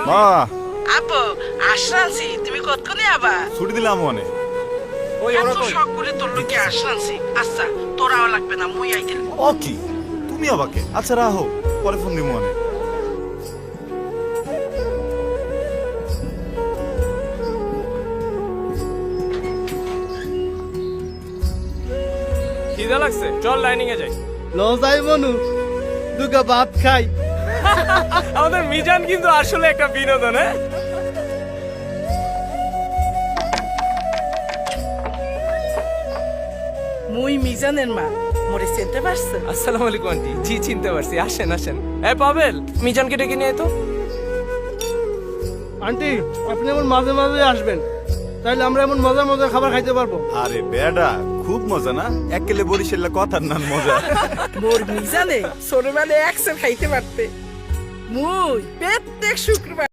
বাহ আপু আসরানছি তুমি কতক্ষণে আবা ছুটি দিলাম মনে এত শখ করে তোর লোকে আসরানছি আচ্ছা তোরাও লাগবে না মুই আইতে ও কি তুমি আবাকে আচ্ছা রাহো পরে ফোন দিব মনে খিদে লাগছে চল ডাইনিং এ যাই লজাই মনু দুগা ভাত খাই। আমাদের মিজান কিন্তু আসলে একটা বিনোদন হ্যাঁ মুই মিজানের মা মোরে চিনতে পারছে আসসালামু আলাইকুম আন্টি জি চিনতে পারছি আসেন আসেন এই পাবেল মিজানকে ডেকে নিয়ে আয় তো আন্টি আপনি এমন মাঝে মাঝে আসবেন, তাইলে আমরা এমন মজার মজার খাবার খাইতে পারবো। আরে বেডা খুব মজা না একেলে বরিশালের কথার নাম মজা মোর মিজানে ছোটবেলায় একসের খাইতে পারতে মুই প্রত্যেক শুক্রবার